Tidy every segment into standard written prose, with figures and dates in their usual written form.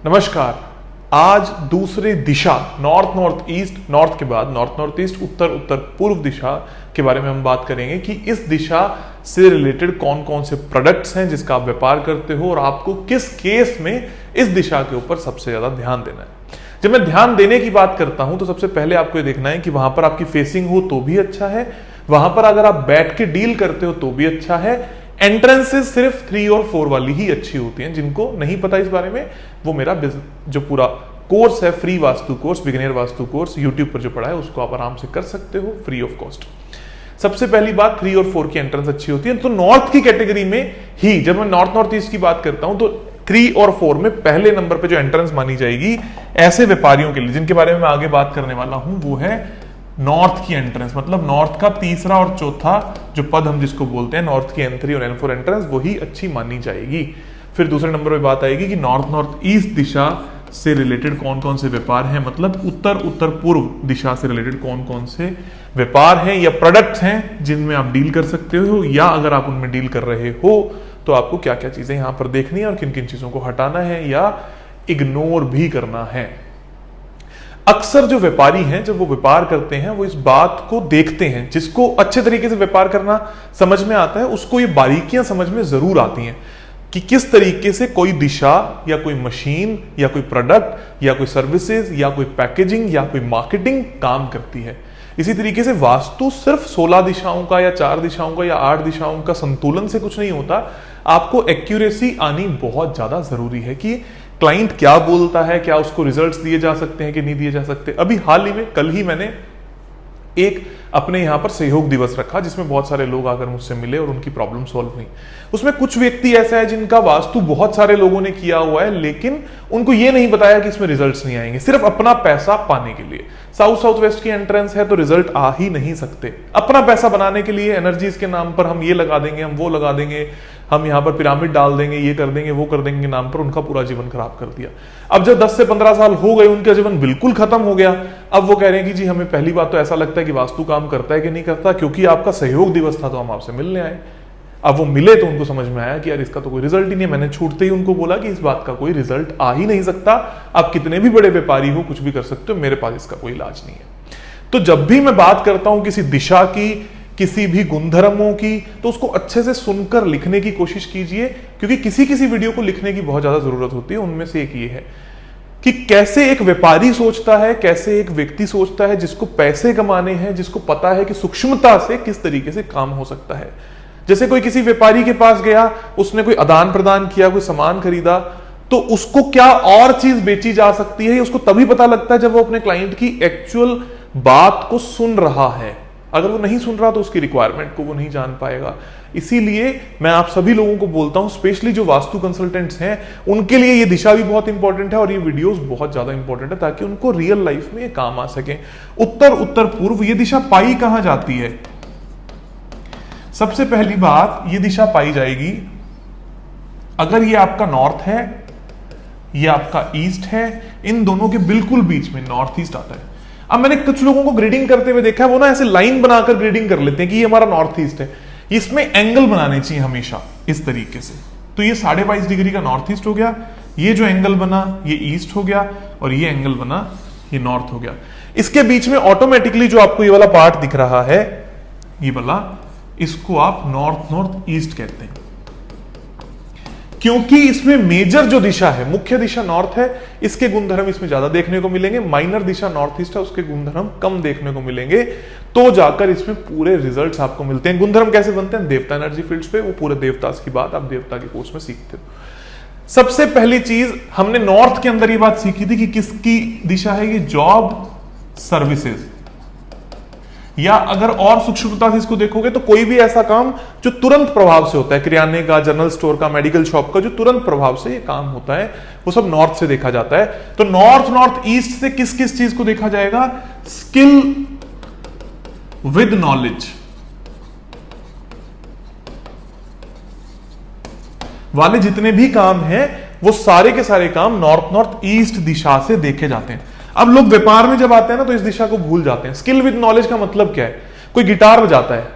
नमस्कार। आज दूसरी दिशा नॉर्थ नॉर्थ ईस्ट, नॉर्थ के बाद north north east, Uttar Uttar पूर्व दिशा के बारे में हम बात करेंगे कि इस दिशा से रिलेटेड कौन कौन से प्रोडक्ट्स हैं जिसका आप व्यापार करते हो और आपको किस केस में इस दिशा के ऊपर सबसे ज्यादा ध्यान देना है। जब मैं ध्यान देने की बात करता हूं तो सबसे पहले आपको ये देखना है कि वहां पर आपकी फेसिंग हो तो भी अच्छा है, वहां पर अगर आप बैठ के डील करते हो तो भी अच्छा है। एंट्रेंसेस सिर्फ 3 और 4 वाली ही अच्छी होती हैं। जिनको नहीं पता इस बारे में, वो मेरा जो पूरा कोर्स है, free vastu course, beginner vastu course, YouTube पर जो पढ़ा है उसको आप आराम से कर सकते हो फ्री ऑफ कॉस्ट। सबसे पहली बात, 3 और 4 की एंट्रेंस अच्छी होती है। तो नॉर्थ की कैटेगरी में ही जब मैं नॉर्थ नॉर्थ ईस्ट की बात करता हूं तो 3 और 4 में पहले नंबर पे जो एंट्रेंस मानी जाएगी ऐसे व्यापारियों के लिए जिनके बारे में मैं आगे बात करने वाला हूं, वो है नॉर्थ की एंट्रेंस। मतलब नॉर्थ का तीसरा और चौथा जो पद हम जिसको बोलते हैं, नॉर्थ की N3 और N4 एंट्रेंस, वही अच्छी मानी जाएगी। फिर दूसरे नंबर पे बात आएगी कि नॉर्थ नॉर्थ ईस्ट दिशा से रिलेटेड कौन कौन से व्यापार हैं, मतलब उत्तर उत्तर पूर्व दिशा से रिलेटेड कौन कौन से व्यापार हैं या प्रोडक्ट्स हैं जिनमें आप डील कर सकते हो, या अगर आप उनमें डील कर रहे हो तो आपको क्या क्या चीजें यहां पर देखनी है और किन किन चीजों को हटाना है या इग्नोर भी करना है। अक्सर जो व्यापारी हैं जब वो व्यापार करते हैं वो इस बात को देखते हैं, जिसको अच्छे तरीके से व्यापार करना समझ में आता है उसको ये बारीकियां समझ में जरूर आती हैं कि किस तरीके से कोई दिशा या कोई मशीन या कोई प्रोडक्ट या कोई सर्विसेज या कोई पैकेजिंग या कोई मार्केटिंग काम करती है। इसी तरीके से वास्तु सिर्फ 16 दिशाओं का या 4 दिशाओं का या 8 दिशाओं का संतुलन से कुछ नहीं होता। आपको एक्यूरेसी आनी बहुत ज्यादा जरूरी है कि क्लाइंट क्या बोलता है, क्या उसको रिजल्ट्स दिए जा सकते हैं कि नहीं दिए जा सकते। अभी हाल ही में, कल ही मैंने एक अपने यहां पर सहयोग दिवस रखा जिसमें बहुत सारे लोग आकर मुझसे मिले और उनकी प्रॉब्लम सॉल्व हुई। उसमें कुछ व्यक्ति ऐसा है जिनका वास्तु बहुत सारे लोगों ने किया हुआ है लेकिन उनको ये नहीं बताया कि इसमें रिजल्ट्स नहीं आएंगे, सिर्फ अपना पैसा पाने के लिए। साउथ साउथ वेस्ट की एंट्रेंस है तो रिजल्ट आ ही नहीं सकते। अपना पैसा बनाने के लिए एनर्जीज के नाम पर हम ये लगा देंगे, हम वो लगा देंगे, हम यहाँ पर पिरामिड डाल देंगे, ये कर देंगे, वो कर देंगे के नाम पर उनका पूरा जीवन खराब कर दिया। अब जब 10 से 15 साल हो गए, उनका जीवन बिल्कुल खत्म हो गया। अब वो कह रहे हैं कि जी हमें पहली बात तो ऐसा लगता है कि वास्तु काम करता है कि नहीं करता, क्योंकि आपका सहयोग दिवस था तो हम आपसे मिलने आए। अब वो मिले तो उनको समझ में आया कि यार इसका तो कोई रिजल्ट ही नहीं है। मैंने छूटते ही उनको बोला कि इस बात का कोई रिजल्ट आ ही नहीं सकता, आप कितने भी बड़े व्यापारी हो, कुछ भी कर सकते हो, मेरे पास इसका कोई इलाज नहीं है। तो जब भी मैं बात करता हूं किसी दिशा की, किसी भी गुणधर्मों की, तो उसको अच्छे से सुनकर लिखने की कोशिश कीजिए, क्योंकि किसी किसी वीडियो को लिखने की बहुत ज्यादा जरूरत होती है। उनमें से एक ये है कि कैसे एक व्यापारी सोचता है, कैसे एक व्यक्ति सोचता है जिसको पैसे कमाने हैं, जिसको पता है कि सूक्ष्मता से किस तरीके से काम हो सकता है। जैसे कोई किसी व्यापारी के पास गया, उसने कोई आदान प्रदान किया, कोई सामान खरीदा, तो उसको क्या और चीज बेची जा सकती है उसको तभी पता लगता है जब वो अपने क्लाइंट की एक्चुअल बात को सुन रहा है। अगर वो नहीं सुन रहा तो उसकी रिक्वायरमेंट को वो नहीं जान पाएगा। इसीलिए मैं आप सभी लोगों को बोलता हूं, स्पेशली जो वास्तु कंसल्टेंट्स हैं, उनके लिए ये दिशा भी बहुत इंपॉर्टेंट है और ये वीडियोस बहुत ज्यादा इंपॉर्टेंट है ताकि उनको रियल लाइफ में ये काम आ सके। उत्तर उत्तर पूर्व, ये दिशा पाई कहां जाती है? सबसे पहली बात, ये दिशा पाई जाएगी अगर ये आपका नॉर्थ है, ये आपका ईस्ट है, इन दोनों के बिल्कुल बीच में नॉर्थ ईस्ट आता है। अब मैंने कुछ लोगों को ग्रेडिंग करते हुए देखा है, वो ना ऐसे लाइन बनाकर ग्रेडिंग कर लेते हैं कि ये हमारा नॉर्थ ईस्ट है। इसमें एंगल बनाने चाहिए हमेशा इस तरीके से। तो ये 22.5 डिग्री का नॉर्थ ईस्ट हो गया, ये जो एंगल बना ये ईस्ट हो गया और ये एंगल बना ये नॉर्थ हो गया। इसके बीच में ऑटोमेटिकली जो आपको ये वाला पार्ट दिख रहा है, ये वाला, इसको आप नॉर्थ नॉर्थ ईस्ट कहते हैं, क्योंकि इसमें मेजर जो दिशा है, मुख्य दिशा नॉर्थ है, इसके गुणधर्म इसमें ज्यादा देखने को मिलेंगे। माइनर दिशा नॉर्थ ईस्ट है, उसके गुणधर्म कम देखने को मिलेंगे। तो जाकर इसमें पूरे रिजल्ट्स आपको मिलते हैं। गुणधर्म कैसे बनते हैं? देवता एनर्जी फील्ड्स पे, वो पूरे देवतास की बात आप देवता के कोर्स में सीखते हो। सबसे पहली चीज हमने नॉर्थ के अंदर ये बात सीखी थी कि किसकी दिशा है ये, जॉब, सर्विसेज, या अगर और सूक्ष्मता से इसको देखोगे तो कोई भी ऐसा काम जो तुरंत प्रभाव से होता है, किराने का, जनरल स्टोर का, मेडिकल शॉप का, जो तुरंत प्रभाव से ये काम होता है, वो सब नॉर्थ से देखा जाता है। तो नॉर्थ नॉर्थ ईस्ट से किस किस चीज को देखा जाएगा? स्किल विद नॉलेज वाले जितने भी काम हैं वो सारे के सारे काम नॉर्थ नॉर्थ ईस्ट दिशा से देखे जाते हैं। अब लोग व्यापार में जब आते हैं ना तो इस दिशा को भूल जाते हैं। स्किल विद नॉलेज का मतलब क्या है? कोई गिटार बजाता है,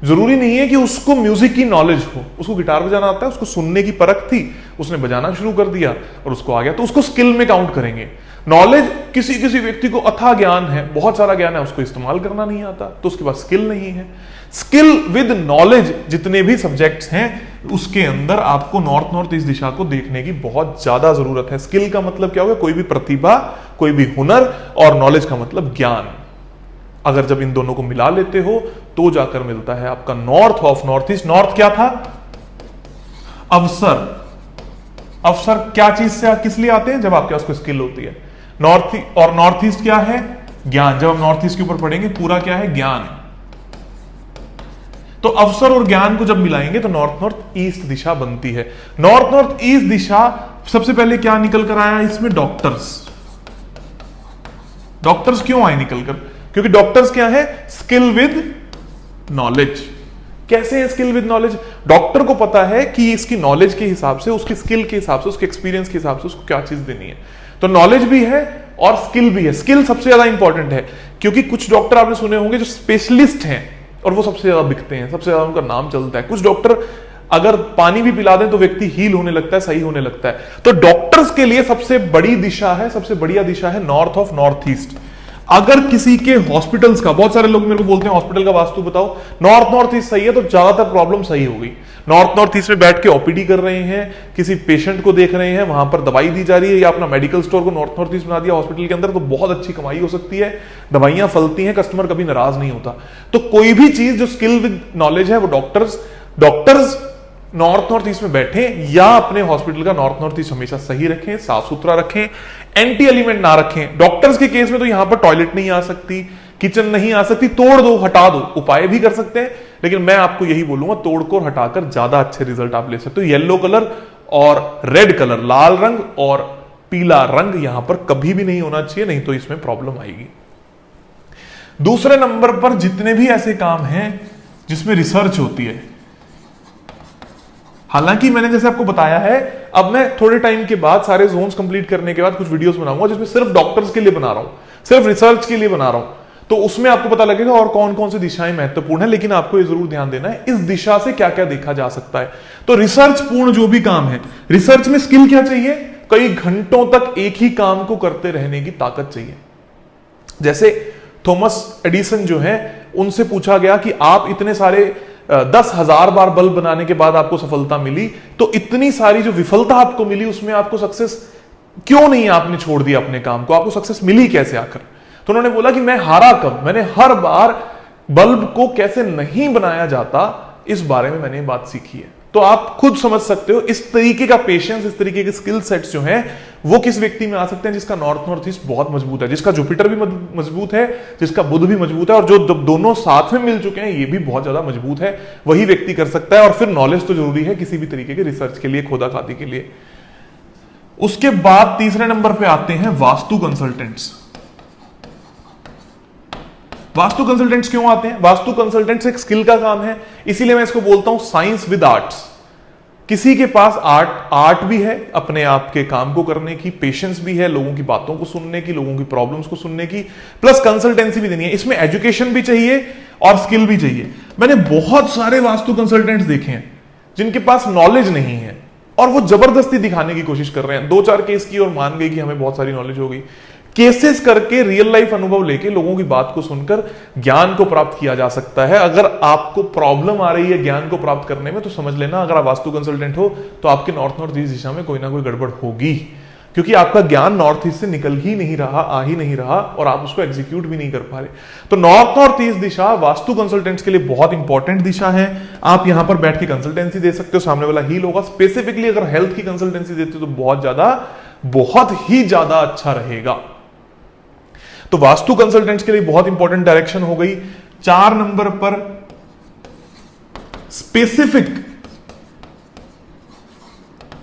जरूरी नहीं है कि उसको म्यूजिक की नॉलेज हो, उसको गिटार बजाना आता है, उसको सुनने की परख थी, उसने बजाना शुरू कर दिया और उसको आ गया, तो उसको स्किल में काउंट करेंगे। नॉलेज, किसी किसी व्यक्ति को अथाह ज्ञान है, बहुत सारा ज्ञान है, उसको इस्तेमाल करना नहीं आता, तो उसके पास स्किल नहीं है। स्किल विद नॉलेज, जितने भी सब्जेक्ट्स हैं उसके अंदर आपको नॉर्थ ईस्ट दिशा को देखने की बहुत ज्यादा जरूरत है। स्किल का मतलब क्या होगा? कोई भी प्रतिभा, कोई भी हुनर, और नॉलेज का मतलब ज्ञान। अगर जब इन दोनों को मिला लेते हो तो जाकर मिलता है आपका north of north east. North क्या था? अवसर। अवसर क्या चीज से किस लिए आते हैं? जब आपके पास कोई स्किल होती है। नॉर्थ ईस्ट क्या है? ज्ञान। जब हम नॉर्थ ईस्ट के ऊपर पढ़ेंगे, पूरा क्या है? ज्ञान। तो अवसर और ज्ञान को जब मिलाएंगे तो नॉर्थ ईस्ट दिशा बनती है। नॉर्थ ईस्ट दिशा सबसे पहले क्या निकल कर आया इसमें? डॉक्टर्स। डॉक्टर्स क्यों आए निकल कर? क्योंकि डॉक्टर्स क्या है? Skill with knowledge. कैसे है स्किल विद नॉलेज? डॉक्टर को पता है कि इसकी नॉलेज के हिसाब से, उसकी स्किल के हिसाब से, उसके एक्सपीरियंस के हिसाब से उसको क्या चीज देनी है। तो नॉलेज भी है और स्किल भी है। स्किल सबसे ज्यादा इंपॉर्टेंट है, क्योंकि कुछ डॉक्टर आपने सुने होंगे जो स्पेशलिस्ट हैं और वो सबसे ज्यादा बिकते हैं, सबसे ज्यादा उनका नाम चलता है। कुछ डॉक्टर अगर पानी भी पिला दें तो व्यक्ति हील होने लगता है, सही होने लगता है। तो डॉक्टर्स के लिए सबसे बड़ी दिशा है, सबसे बढ़िया दिशा है नॉर्थ ऑफ नॉर्थ ईस्ट। अगर किसी के हॉस्पिटल्स का, बहुत सारे लोग मेरे को बोलते हैं हॉस्पिटल का वास्तु बताओ, नॉर्थ ईस्ट सही है तो ज्यादातर प्रॉब्लम सही हो गई। नॉर्थ ईस्ट में बैठ के ओपीडी कर रहे हैं, किसी पेशेंट को देख रहे हैं, वहां पर दवाई दी जा रही है, या अपना मेडिकल स्टोर को नॉर्थ ईस्ट बना दिया हॉस्पिटल के अंदर, तो बहुत अच्छी कमाई हो सकती है, दवाइयां फलती हैं, कस्टमर कभी नाराज नहीं होता। तो कोई भी चीज जो स्किल विद नॉलेज है वो डॉक्टर्स नॉर्थ ईस्ट में बैठे या अपने हॉस्पिटल का नॉर्थ ईस्ट हमेशा सही रखें, साफ सुथरा रखें, एंटी एलिमेंट ना रखें। डॉक्टर्स के केस में तो यहां पर टॉयलेट नहीं आ सकती, किचन नहीं आ सकती, तोड़ दो, हटा दो, उपाय भी कर सकते हैं, लेकिन मैं आपको यही बोलूंगा तोड़ को हटाकर ज्यादा अच्छे रिजल्ट आप ले सकते हो। येलो कलर और रेड कलर, लाल रंग और पीला रंग यहां पर कभी भी नहीं होना चाहिए, नहीं तो इसमें प्रॉब्लम आएगी। दूसरे नंबर पर जितने भी ऐसे काम हैं जिसमें रिसर्च होती है, हालांकि मैंने जैसे आपको बताया है, अब मैं थोड़े टाइम के बाद सारे जोन्स कंप्लीट करने के बाद कुछ वीडियोस बनाऊंगा जिसमें सिर्फ डॉक्टर्स के लिए बना रहा हूं, सिर्फ रिसर्च के लिए बना रहा हूं, तो उसमें आपको पता लगेगा और कौन कौन सी दिशाएं महत्वपूर्ण है। लेकिन आपको ये जरूर ध्यान देना है इस दिशा से क्या क्या देखा जा सकता है। तो रिसर्च पूर्ण जो भी काम है, रिसर्च में स्किल क्या चाहिए? कई घंटों तक एक ही काम को करते रहने की ताकत चाहिए। जैसे थॉमस एडिसन जो है, उनसे पूछा गया कि आप इतने सारे 10,000 बार बल्ब बनाने के बाद आपको सफलता मिली, तो इतनी सारी जो विफलता आपको मिली उसमें आपको सक्सेस क्यों नहीं, आपने छोड़ दिया अपने काम को, आपको सक्सेस मिली कैसे आखिर? तो उन्होंने बोला कि मैं हारा कब, मैंने हर बार बल्ब को कैसे नहीं बनाया जाता, इस बारे में मैंने बात सीखी है। तो आप खुद समझ सकते हो इस तरीके का पेशेंस, इस तरीके के स्किल सेट्स जो हैं वो किस व्यक्ति में आ सकते हैं जिसका नॉर्थ ईस्ट बहुत मजबूत है, जिसका जुपिटर भी मजबूत है, जिसका बुध भी मजबूत है, और जो दोनों साथ में मिल चुके हैं ये भी बहुत ज्यादा मजबूत है, वही व्यक्ति कर सकता है। और फिर नॉलेज तो जरूरी है किसी भी तरीके के रिसर्च के लिए, खोदाखादी के लिए। उसके बाद तीसरे नंबर पे आते हैं वास्तु कंसल्टेंट्स। वास्तु कंसल्टेंट्स क्यों आते हैं? वास्तु कंसल्टेंट्स एक स्किल का काम है, इसीलिए मैं इसको बोलता हूं साइंस विद आर्ट्स। किसी के पास आर्ट भी है अपने आप के काम को करने की, पेशेंस भी है लोगों की बातों को सुनने की, लोगों की प्रॉब्लम्स को सुनने की, प्लस कंसल्टेंसी भी देनी है। इसमें एजुकेशन भी चाहिए और स्किल भी चाहिए। मैंने बहुत सारे वास्तु कंसल्टेंट्स देखे हैं जिनके पास नॉलेज नहीं है और वो जबरदस्ती दिखाने की कोशिश कर रहे हैं। 2-4 केस की और मान गई कि हमें बहुत सारी नॉलेज हो गई। केसेस करके, रियल लाइफ अनुभव लेके, लोगों की बात को सुनकर ज्ञान को प्राप्त किया जा सकता है। अगर आपको प्रॉब्लम आ रही है ज्ञान को प्राप्त करने में, तो समझ लेना अगर आप वास्तु कंसल्टेंट हो तो आपके नॉर्थ ईस्ट दिशा में कोई ना कोई गड़बड़ होगी, क्योंकि आपका ज्ञान नॉर्थ ईस्ट से निकल ही नहीं रहा, आ ही नहीं रहा, और आप उसको एग्जीक्यूट भी नहीं कर पा रहे। तो नॉर्थ ईस्ट दिशा वास्तु कंसल्टेंट्स के लिए बहुत इंपॉर्टेंट दिशा है। आप यहां पर बैठ के कंसल्टेंसी दे सकते हो, सामने वाला हील होगा। स्पेसिफिकली अगर हेल्थ की कंसल्टेंसी देते हो तो बहुत ही ज्यादा अच्छा रहेगा। तो वास्तु कंसल्टेंट्स के लिए बहुत इंपॉर्टेंट डायरेक्शन हो गई। 4 नंबर पर स्पेसिफिक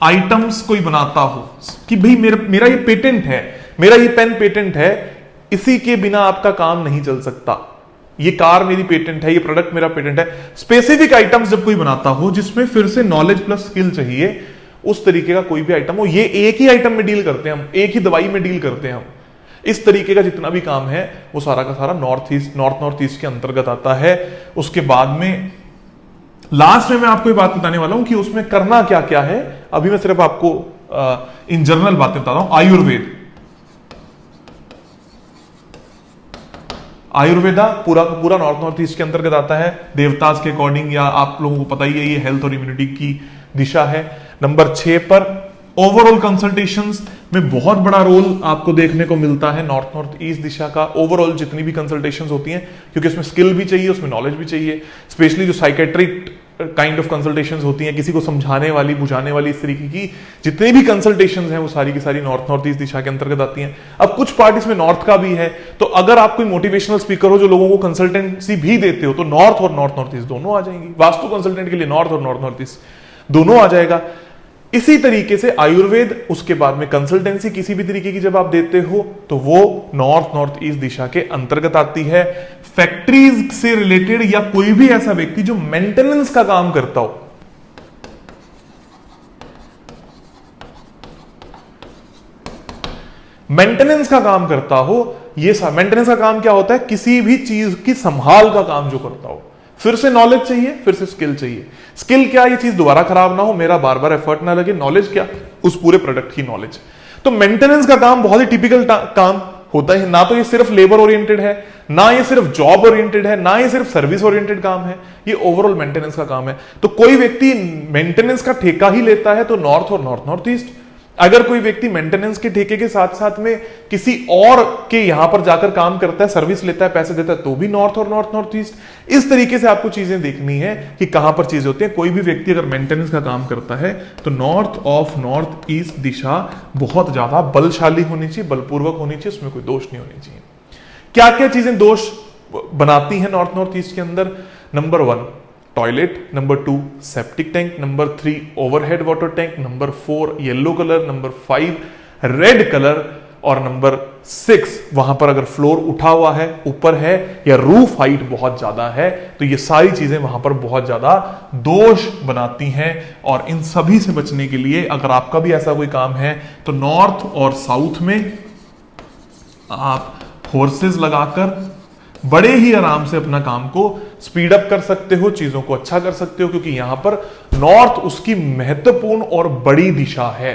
आइटम्स कोई बनाता हो कि भाई मेरा ये पेटेंट है, मेरा ये पेन पेटेंट है, इसी के बिना आपका काम नहीं चल सकता, ये कार मेरी पेटेंट है, ये प्रोडक्ट मेरा पेटेंट है। स्पेसिफिक आइटम्स जब कोई बनाता हो जिसमें फिर से नॉलेज प्लस स्किल चाहिए, उस तरीके का कोई भी आइटम हो, ये एक ही आइटम में डील करते हैं हम, एक ही दवाई में डील करते हैं हम, इस तरीके का जितना भी काम है वो सारा का सारा नॉर्थ ईस्ट के अंतर्गत आता है। उसके बाद में लास्ट में मैं आपको ये बात बताने वाला हूं कि उसमें करना क्या क्या है, अभी मैं सिर्फ आपको इन जनरल बातें बता रहा हूं। आयुर्वेदा पूरा का पूरा नॉर्थ ईस्ट के अंतर्गत आता है, देवताज के अकॉर्डिंग, या आप लोगों को पता ही है ये हेल्थ और इम्यूनिटी की दिशा है। नंबर 6 पर ओवरऑल कंसल्टेशंस में बहुत बड़ा रोल आपको देखने को मिलता है नॉर्थ ईस्ट दिशा का। ओवरऑल जितनी भी कंसल्टेशंस होती हैं, क्योंकि उसमें स्किल भी चाहिए, उसमें नॉलेज भी चाहिए, स्पेशली जो साइकेट्रिक काइंड ऑफ कंसल्टेशंस होती हैं, किसी को समझाने वाली, बुझाने वाली, इस तरीके की जितनी भी कंसल्टेशंस हैं वो सारी की सारी नॉर्थ ईस्ट दिशा के अंतर्गत आती हैं। अब कुछ पार्ट इसमें नॉर्थ का भी है, तो अगर आप कोई मोटिवेशनल स्पीकर हो जो लोगों को कंसल्टेंसी भी देते हो, तो नॉर्थ और नॉर्थ ईस्ट दोनों आ जाएंगी। वास्तु कंसल्टेंट के लिए नॉर्थ और नॉर्थ ईस्ट दोनों आ जाएगा। इसी तरीके से आयुर्वेद, उसके बाद में कंसल्टेंसी किसी भी तरीके की जब आप देते हो तो वो नॉर्थ ईस्ट दिशा के अंतर्गत आती है। फैक्ट्रीज से रिलेटेड या कोई भी ऐसा व्यक्ति जो मेंटेनेंस का काम करता हो, मेंटेनेंस का काम करता हो, ये मेंटेनेंस का काम क्या होता है? किसी भी चीज की संभाल का काम जो करता हो। फिर से नॉलेज चाहिए, फिर से स्किल चाहिए। स्किल क्या? ये चीज दोबारा खराब ना हो, मेरा बार बार एफर्ट ना लगे। नॉलेज क्या? उस पूरे प्रोडक्ट की नॉलेज। तो मेंटेनेंस का काम बहुत ही टिपिकल काम होता है। ना तो ये सिर्फ लेबर ओरिएंटेड है, ना ये सिर्फ जॉब ओरिएंटेड है, ना ये सिर्फ सर्विस ओरिएंटेड काम है, ये ओवरऑल मेंटेनेंस का काम है। तो कोई व्यक्ति मेंटेनेंस का ठेका ही लेता है तो नॉर्थ और नॉर्थ ईस्ट। अगर कोई व्यक्ति मेंटेनेंस के ठेके के साथ साथ में किसी और के यहां पर जाकर काम करता है, सर्विस लेता है, पैसे देता है, तो भी नॉर्थ और नॉर्थ ईस्ट। इस तरीके से आपको चीजें देखनी है कि कहां पर चीजें होती है। कोई भी व्यक्ति अगर मेंटेनेंस का काम करता है तो नॉर्थ ईस्ट दिशा बहुत ज्यादा बलशाली होनी चाहिए, बलपूर्वक होनी चाहिए, उसमें कोई दोष नहीं होनी चाहिए। क्या क्या चीजें दोष बनाती हैं नॉर्थ ईस्ट के अंदर? Number 1 toilet, number 2 septic tank, number 3 overhead water tank, number 4 yellow colour, number 5 red colour, और नंबर 6 वहां पर अगर फ्लोर उठा हुआ है, ऊपर है, या रूफ हाइट बहुत ज्यादा है, तो ये सारी चीजें वहां पर बहुत ज्यादा दोष बनाती हैं। और इन सभी से बचने के लिए अगर आपका भी ऐसा कोई काम है तो नॉर्थ और साउथ में आप फोर्सेस लगाकर बड़े ही आराम से अपना काम को स्पीड अप कर सकते हो, चीजों को अच्छा कर सकते हो, क्योंकि यहां पर नॉर्थ उसकी महत्वपूर्ण और बड़ी दिशा है।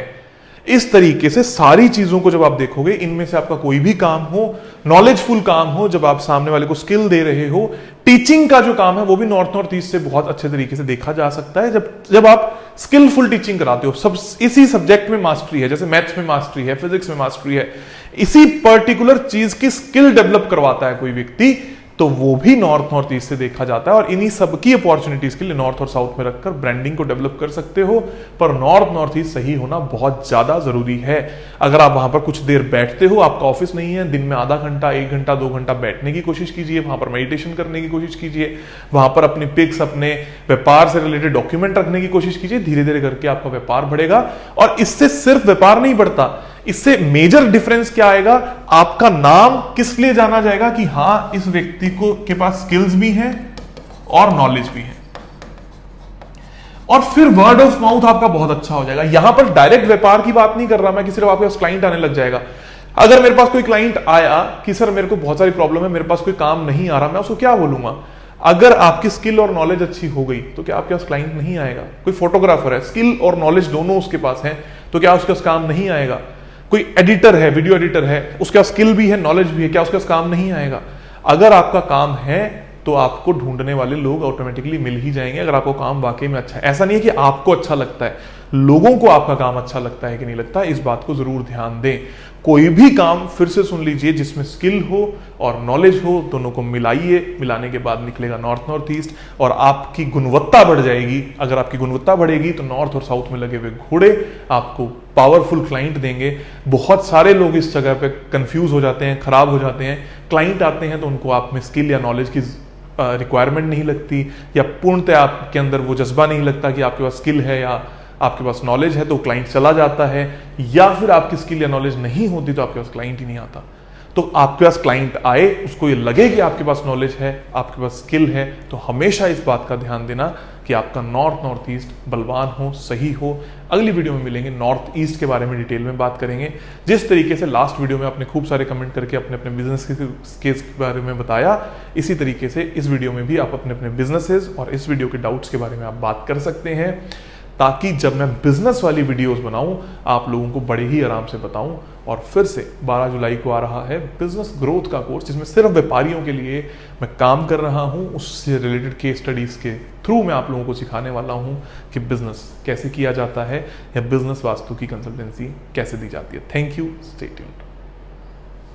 इस तरीके से सारी चीजों को जब आप देखोगे, इनमें से आपका कोई भी काम हो, नॉलेजफुल काम हो, जब आप सामने वाले को स्किल दे रहे हो, टीचिंग का जो काम है वो भी नॉर्थ ईस्ट से बहुत अच्छे तरीके से देखा जा सकता है। जब आप स्किलफुल टीचिंग कराते हो, सब इसी सब्जेक्ट में मास्टरी है, जैसे मैथ्स में मास्टरी है, फिजिक्स में मास्टरी है, इसी पर्टिकुलर चीज की स्किल डेवलप करवाता है कोई व्यक्ति, तो वो भी नॉर्थ ईस्ट से देखा जाता है। और इन्हीं सबकी अपॉर्चुनिटीज के लिए नॉर्थ और साउथ में रखकर ब्रांडिंग को डेवलप कर सकते हो। पर नॉर्थ ईस्ट सही होना बहुत ज्यादा जरूरी है। अगर आप वहां पर कुछ देर बैठते हो, आपका ऑफिस नहीं है, दिन में आधा घंटा, 1 घंटा, 2 घंटा बैठने की कोशिश कीजिए, वहां पर मेडिटेशन करने की कोशिश कीजिए, वहां पर अपनी पिक्स, अपने व्यापार से रिलेटेड डॉक्यूमेंट रखने की कोशिश कीजिए। धीरे धीरे करके आपका व्यापार बढ़ेगा। और इससे सिर्फ व्यापार नहीं बढ़ता, इससे मेजर डिफरेंस क्या आएगा? आपका नाम किस लिए जाना जाएगा कि हाँ, इस व्यक्ति को के पास स्किल्स भी हैं और नॉलेज भी है। और फिर वर्ड ऑफ माउथ आपका बहुत अच्छा हो जाएगा। यहां पर डायरेक्ट व्यापार की बात नहीं कर रहा मैं कि सिर्फ आपके पास क्लाइंट आने लग जाएगा। अगर मेरे पास कोई क्लाइंट आया कि सर मेरे को बहुत सारी प्रॉब्लम है, मेरे पास कोई काम नहीं आ रहा, मैं उसको क्या बोलूंगा? अगर आपकी स्किल और नॉलेज अच्छी हो गई तो क्या आपके पास क्लाइंट नहीं आएगा? कोई फोटोग्राफर है, स्किल और नॉलेज दोनों उसके पास है, तो क्या उसके पास काम नहीं आएगा? कोई एडिटर है, वीडियो एडिटर है, उसका स्किल भी है, नॉलेज भी है, क्या उसके पास काम नहीं आएगा? अगर आपका काम है तो आपको ढूंढने वाले लोग ऑटोमेटिकली मिल ही जाएंगे, अगर आपको काम वाकई में अच्छा है। ऐसा नहीं है कि आपको अच्छा लगता है, लोगों को आपका काम अच्छा लगता है कि नहीं लगता, इस बात को जरूर ध्यान दें। कोई भी काम, फिर से सुन लीजिए, जिसमें स्किल हो और नॉलेज हो, दोनों को मिलाइए, मिलाने के बाद निकलेगा नॉर्थ ईस्ट, और आपकी गुणवत्ता बढ़ जाएगी। अगर आपकी गुणवत्ता बढ़ेगी तो नॉर्थ और साउथ में लगे हुए घोड़े आपको पावरफुल क्लाइंट देंगे। बहुत सारे लोग इस जगह पे कंफ्यूज हो जाते हैं, खराब हो जाते हैं। क्लाइंट आते हैं तो उनको आप में स्किल या नॉलेज की रिक्वायरमेंट नहीं लगती, या पूर्णतः आपके अंदर वो जज्बा नहीं लगता कि आपके पास स्किल है या आपके पास नॉलेज है, तो क्लाइंट चला जाता है। या फिर आपकी स्किल या नॉलेज नहीं होती तो आपके पास क्लाइंट ही नहीं आता। तो आपके पास क्लाइंट आए, उसको ये लगे कि आपके पास नॉलेज है, आपके पास स्किल है, तो हमेशा इस बात का ध्यान देना कि आपका नॉर्थ ईस्ट बलवान हो, सही हो। अगली वीडियो में मिलेंगे, नॉर्थ ईस्ट के बारे में डिटेल में बात करेंगे। जिस तरीके से लास्ट वीडियो में आपने खूब सारे कमेंट करके अपने अपने बिजनेस के बारे में बताया, इसी तरीके से इस वीडियो में भी आप अपने अपने बिजनेसेस और इस वीडियो के डाउट्स के बारे में आप बात कर सकते हैं। ताकि जब मैं बिजनेस वाली वीडियोस बनाऊं आप लोगों को बड़े ही आराम से बताऊं। और फिर से 12 जुलाई को आ रहा है बिजनेस ग्रोथ का कोर्स, जिसमें सिर्फ व्यापारियों के लिए मैं काम कर रहा हूं। उससे रिलेटेड केस स्टडीज के थ्रू मैं आप लोगों को सिखाने वाला हूं कि बिजनेस कैसे किया जाता है या बिजनेस वास्तु की कंसल्टेंसी कैसे दी जाती है। Thank you, stay tuned.